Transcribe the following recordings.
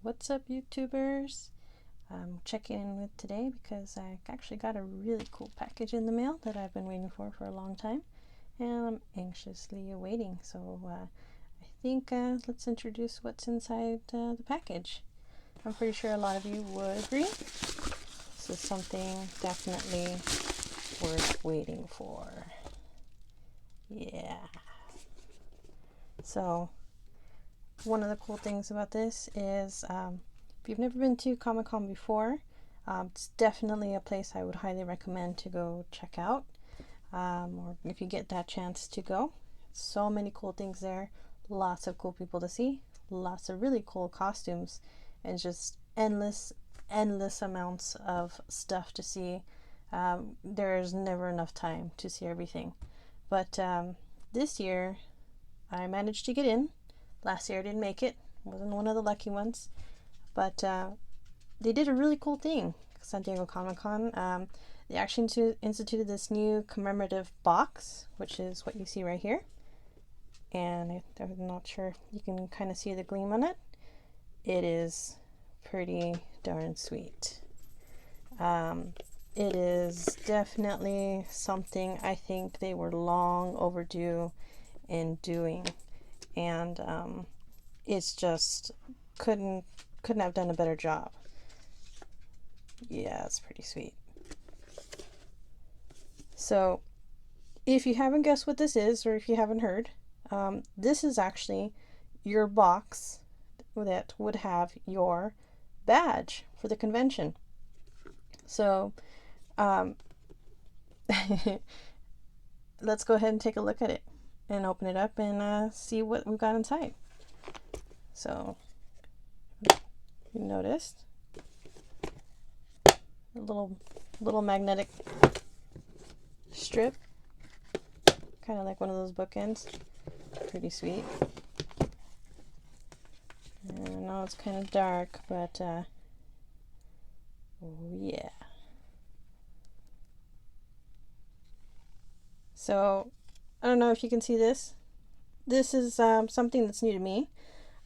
What's up, YouTubers? I'm checking in with today because I actually got a really cool package in the mail that I've been waiting for a long time, and I'm anxiously awaiting. So I think let's introduce what's inside the package. I'm pretty sure a lot of you would agree. This is something definitely worth waiting for. Yeah. So one of the cool things about this is if you've never been to Comic-Con before, it's definitely a place I would highly recommend to go check out, or if you get that chance to go. So many cool things there, lots of cool people to see, lots of really cool costumes, and just endless amounts of stuff to see. There's never enough time to see everything. But this year I managed to get in. Last year I didn't make it, wasn't one of the lucky ones, but they did a really cool thing. San Diego Comic-Con, they actually instituted this new commemorative box, which is what you see right here, and I'm not sure if you can kind of see the gleam on it. It is pretty darn sweet. It is definitely something I think they were long overdue in doing, and it's just couldn't have done a better job. Yeah, it's pretty sweet. So if you haven't guessed what this is, or if you haven't heard, this is actually your box that would have your badge for the convention. So let's go ahead and take a look at it and open it up and see what we've got inside. So you noticed a little magnetic strip, kind of like one of those bookends. Pretty sweet. I know it's kind of dark, but oh yeah. So I don't know if you can see this. This is something that's new to me.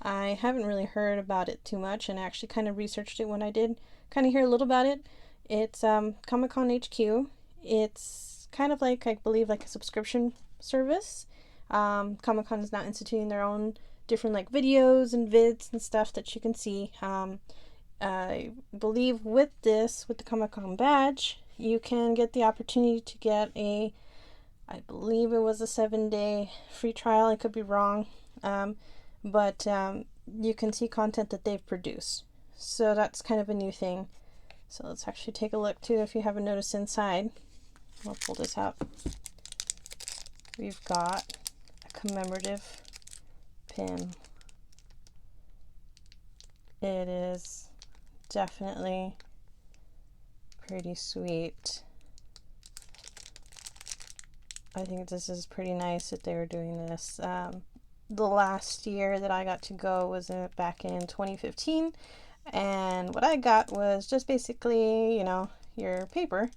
I haven't really heard about it too much, and I actually kind of researched it when I did kind of hear a little about it. It's Comic-Con HQ. It's kind of like, I believe, like a subscription service. Comic-Con is now instituting their own different like videos and vids and stuff that you can see. I believe with the Comic-Con badge, you can get the opportunity to get I believe it was a 7-day free trial. I could be wrong. But you can see content that they've produced. So that's kind of a new thing. So let's actually take a look too, if you haven't noticed inside. I'll pull this out. We've got a commemorative pin. It is definitely pretty sweet. I think this is pretty nice that they were doing this. The last year that I got to go was back in 2015, and what I got was just basically, your paper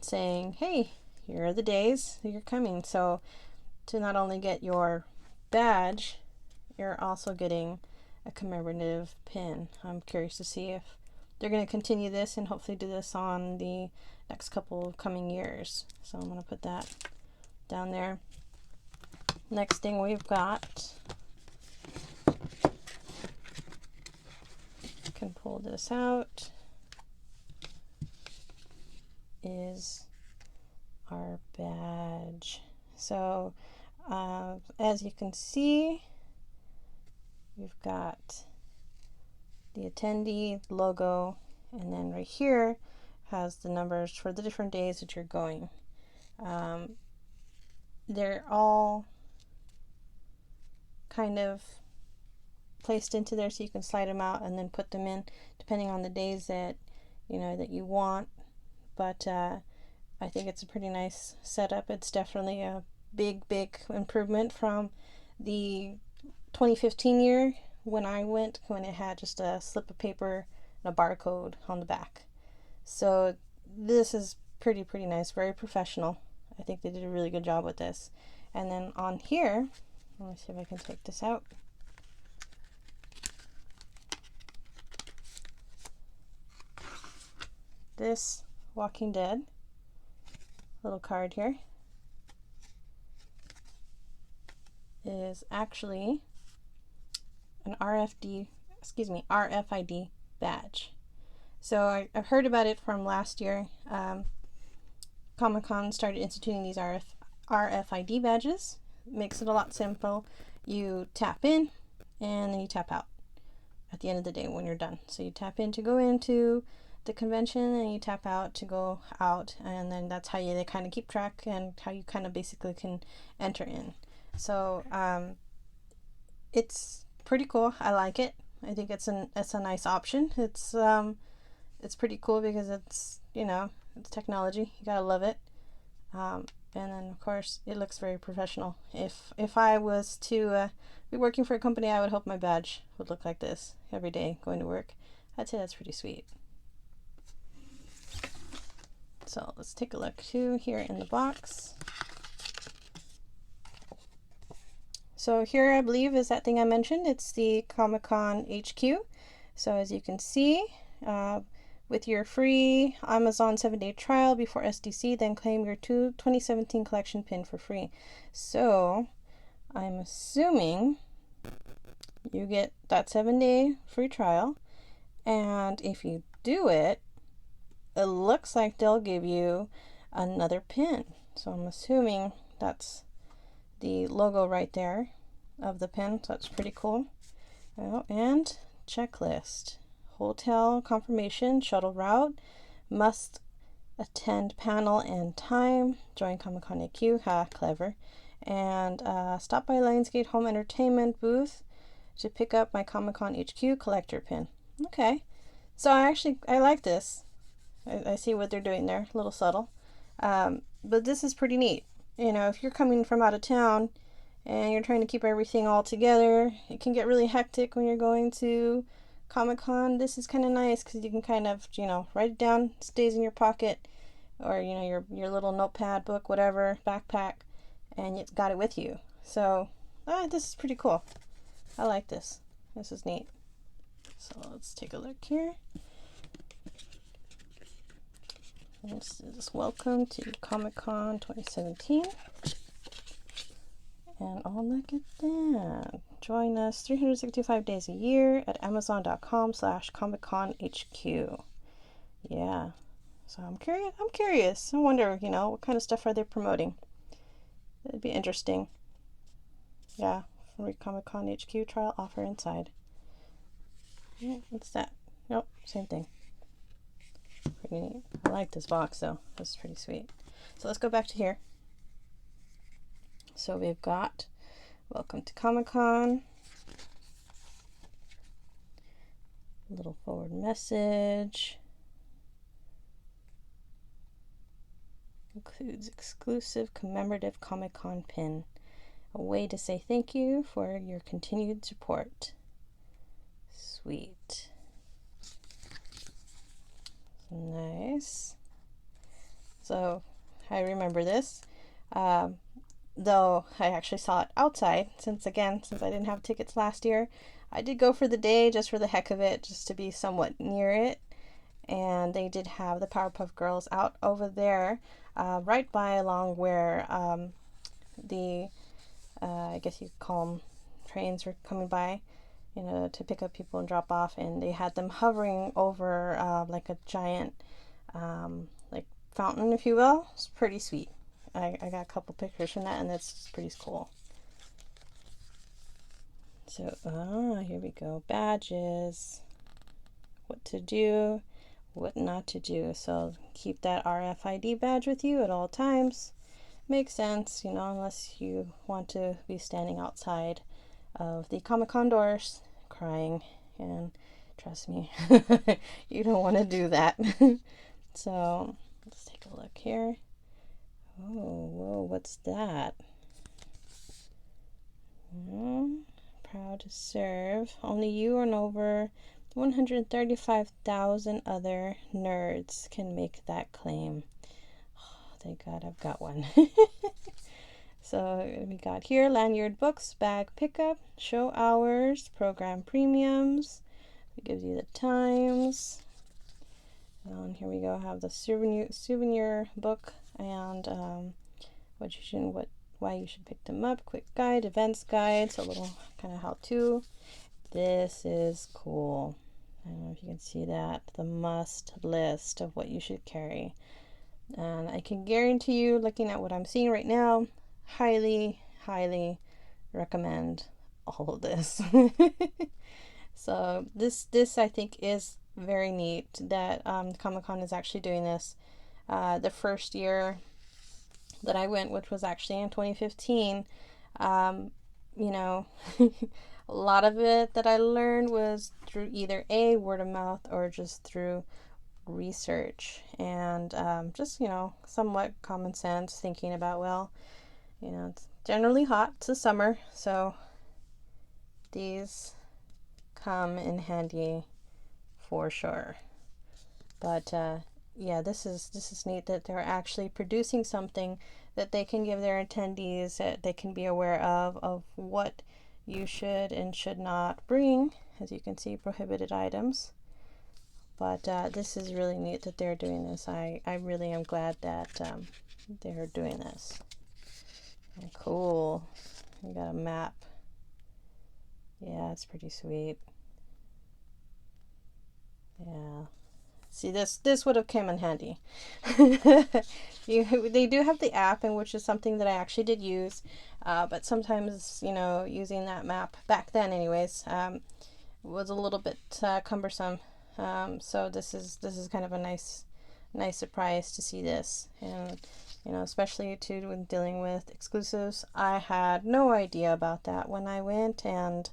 saying, hey, here are the days that you're coming. So to not only get your badge, you're also getting a commemorative pin. I'm curious to see if they're going to continue this and hopefully do this on the next couple of coming years. So I'm going to put that down there. Next thing we've got, can pull this out, is our badge. So as you can see, we've got the attendee logo, and then right here has the numbers for the different days that you're going. They're all kind of placed into there, so you can slide them out and then put them in depending on the days that that you want. But I think it's a pretty nice setup. It's definitely a big improvement from the 2015 year when I went, when it had just a slip of paper and a barcode on the back. So this is pretty nice, very professional. I think they did a really good job with this. And then on here, let me see if I can take this out. this Walking Dead little card here is actually an RFID badge. So I've heard about it from last year. Comic-Con started instituting these RFID badges. Makes it a lot simple. You tap in and then you tap out at the end of the day when you're done. So you tap in to go into the convention and you tap out to go out, and then that's how they kind of keep track and how you kind of basically can enter in. So it's pretty cool. I like it. I think it's a nice option. It's pretty cool because it's, you know, it's technology. You gotta love it. And then of course it looks very professional. If I was to be working for a company, I would hope my badge would look like this every day going to work. I'd say that's pretty sweet. So let's take a look too here in the box. So here I believe is that thing I mentioned. It's the Comic-Con HQ. So as you can see, with your free Amazon 7-day trial before SDCC, then claim your 2017 collection pin for free. So I'm assuming you get that 7-day free trial, and if you do it, it looks like they'll give you another pin. So I'm assuming that's the logo right there of the pin. So that's pretty cool. Oh, and checklist. Hotel confirmation, shuttle route, must attend panel and time, join Comic-Con AQ, clever, and stop by Lionsgate Home Entertainment booth to pick up my Comic-Con HQ collector pin. Okay, so I like this. I see what they're doing there, a little subtle, but this is pretty neat. You know, if you're coming from out of town and you're trying to keep everything all together, it can get really hectic when you're going to Comic-Con. This is kind of nice because you can kind of, you know, write it down, it stays in your pocket, or, you know, your little notepad, book, whatever, backpack, and you've got it with you. So this is pretty cool. I like this. This is neat. So let's take a look here. This is welcome to Comic-Con 2017. And oh, look at that. Join us 365 days a year at amazon.com/ComicConHQ. Yeah. So I'm curious. I wonder, you know, what kind of stuff are they promoting? It'd be interesting. Yeah. Free Comic-Con HQ trial offer inside. Yeah, what's that? Nope, same thing. Pretty neat. I like this box though. This is pretty sweet. So let's go back to here. So we've got welcome to Comic-Con. A little forward message. Includes exclusive commemorative Comic-Con pin. A way to say thank you for your continued support. Sweet. Nice. So I remember this. Though I actually saw it outside, since I didn't have tickets last year, I did go for the day just for the heck of it, just to be somewhat near it. And they did have the Powerpuff Girls out over there, right by along where I guess you could call them trains were coming by, you know, to pick up people and drop off, and they had them hovering over like a giant like fountain, if you will. It's pretty sweet. I got a couple pictures from that, and that's pretty cool. So, here we go. Badges. What to do, what not to do. So keep that RFID badge with you at all times. Makes sense, you know, unless you want to be standing outside of the Comic-Con doors crying, and trust me, you don't want to do that. So let's take a look here. Oh, whoa, what's that? Proud to serve. Only you and over 135,000 other nerds can make that claim. Oh, thank God I've got one. So we got here lanyard books, bag pickup, show hours, program premiums. It gives you the times. And here we go. I have the souvenir book and why you should pick them up. Quick guide, events guide, so a little kind of how-to. This is cool. I don't know if you can see that. The must list of what you should carry. And I can guarantee you, looking at what I'm seeing right now, highly, highly recommend all of this. So this I think is very neat that Comic-Con is actually doing this. The first year that I went, which was actually in 2015, you know, a lot of it that I learned was through either word of mouth or just through research and just, you know, somewhat common sense, thinking about, well, you know, it's generally hot, it's the summer, so these come in handy for sure. But yeah, this is neat that they're actually producing something that they can give their attendees, that they can be aware of what you should and should not bring. As you can see, prohibited items. But this is really neat that they're doing this. I really am glad that they're doing this. And cool. We got a map. Yeah, it's pretty sweet. Yeah. See, this would have come in handy. They do have the app, and which is something that I actually did use, but sometimes, you know, using that map back then, anyways, was a little bit cumbersome. So this is kind of a nice surprise to see this, and you know, especially too when dealing with exclusives. I had no idea about that when I went, and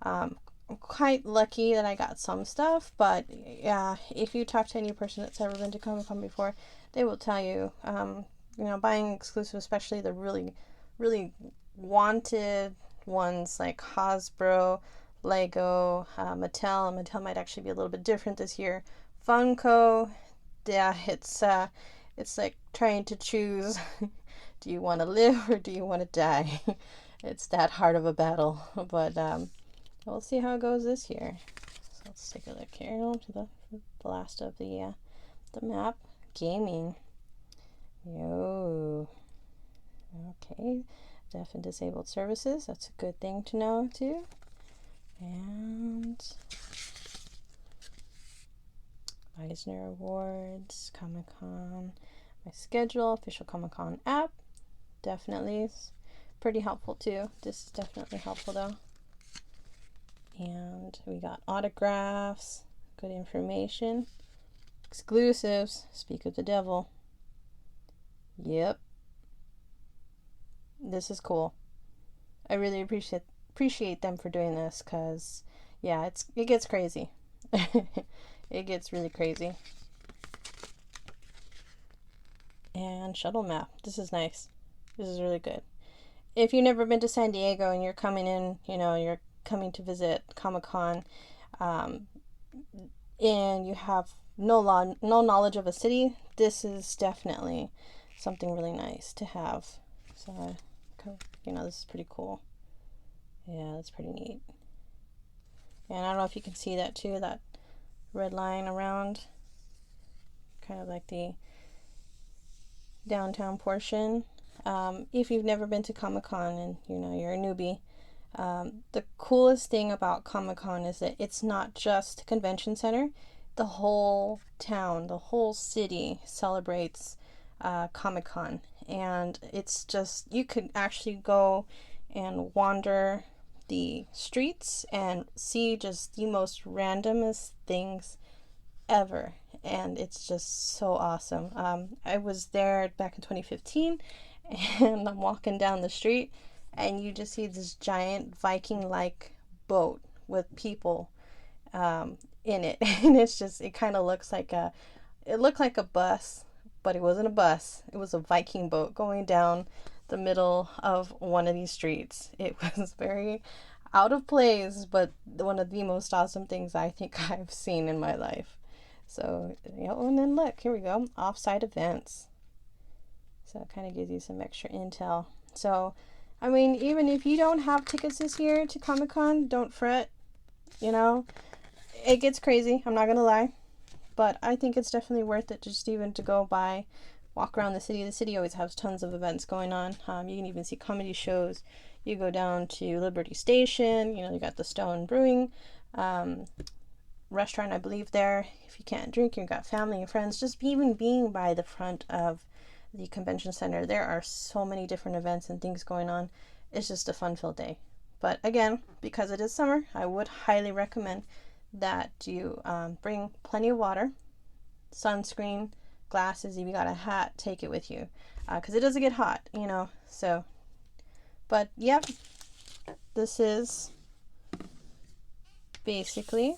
I'm quite lucky that I got some stuff, but yeah, if you talk to any person that's ever been to Comic-Con before, they will tell you, you know, buying exclusive, especially the really, really wanted ones like Hasbro, Lego, Mattel might actually be a little bit different this year. Funko, yeah, it's like trying to choose, do you want to live or do you want to die? It's that hard of a battle, but we'll see how it goes this year. So let's take a look here to the last of the map. Gaming. Yo. Okay. Deaf and disabled services. That's a good thing to know too. And Eisner Awards, Comic-Con, my schedule, official Comic-Con app. Definitely pretty helpful too. This is definitely helpful though. And we got autographs, good information, exclusives, speak of the devil. Yep. This is cool. I really appreciate them for doing this, because yeah, it gets crazy. It gets really crazy. And shuttle map. This is nice. This is really good. If you've never been to San Diego and you're coming in, you know, you're coming to visit Comic-Con, and you have no knowledge of a city, this is definitely something really nice to have. So, you know, this is pretty cool. Yeah, that's pretty neat. And I don't know if you can see that too, that red line around, kind of like the downtown portion. If you've never been to Comic-Con and, you know, you're a newbie, the coolest thing about Comic-Con is that it's not just a convention center. The whole town, the whole city celebrates Comic-Con, and it's just, you could actually go and wander the streets and see just the most randomest things ever, and it's just so awesome. I was there back in 2015, and I'm walking down the street, and you just see this giant Viking-like boat with people in it, and it kind of looks like it looked like a bus, but it wasn't a bus. It was a Viking boat going down the middle of one of these streets. It was very out of place, but one of the most awesome things I think I've seen in my life. So, you know, and then look, here we go, off-site events. So it kind of gives you some extra intel. So, I mean, even if you don't have tickets this year to Comic-Con, don't fret. You know, it gets crazy, I'm not gonna lie. but I think it's definitely worth it just even to go by, walk around the city. The city always has tons of events going on. You can even see comedy shows. You go down to Liberty Station, you got the Stone Brewing restaurant, I believe, there. If you can't drink, you've got family and friends. Just even being by the front of the convention center, there are so many different events and things going on. It's just a fun-filled day. But again, because it is summer, I would highly recommend that you bring plenty of water, sunscreen, glasses. If you got a hat, take it with you, because it doesn't get hot, so. But yep, this is basically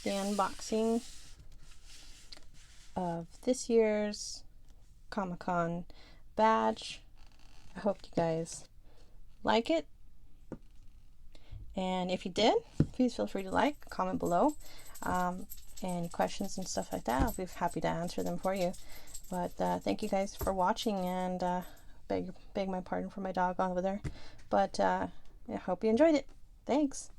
the unboxing of this year's Comic-Con badge. I hope you guys like it, and if you did, please feel free to like, comment below, any questions and stuff like that. I'll be happy to answer them for you. But thank you guys for watching, and beg my pardon for my dog over there, but I hope you enjoyed it. Thanks.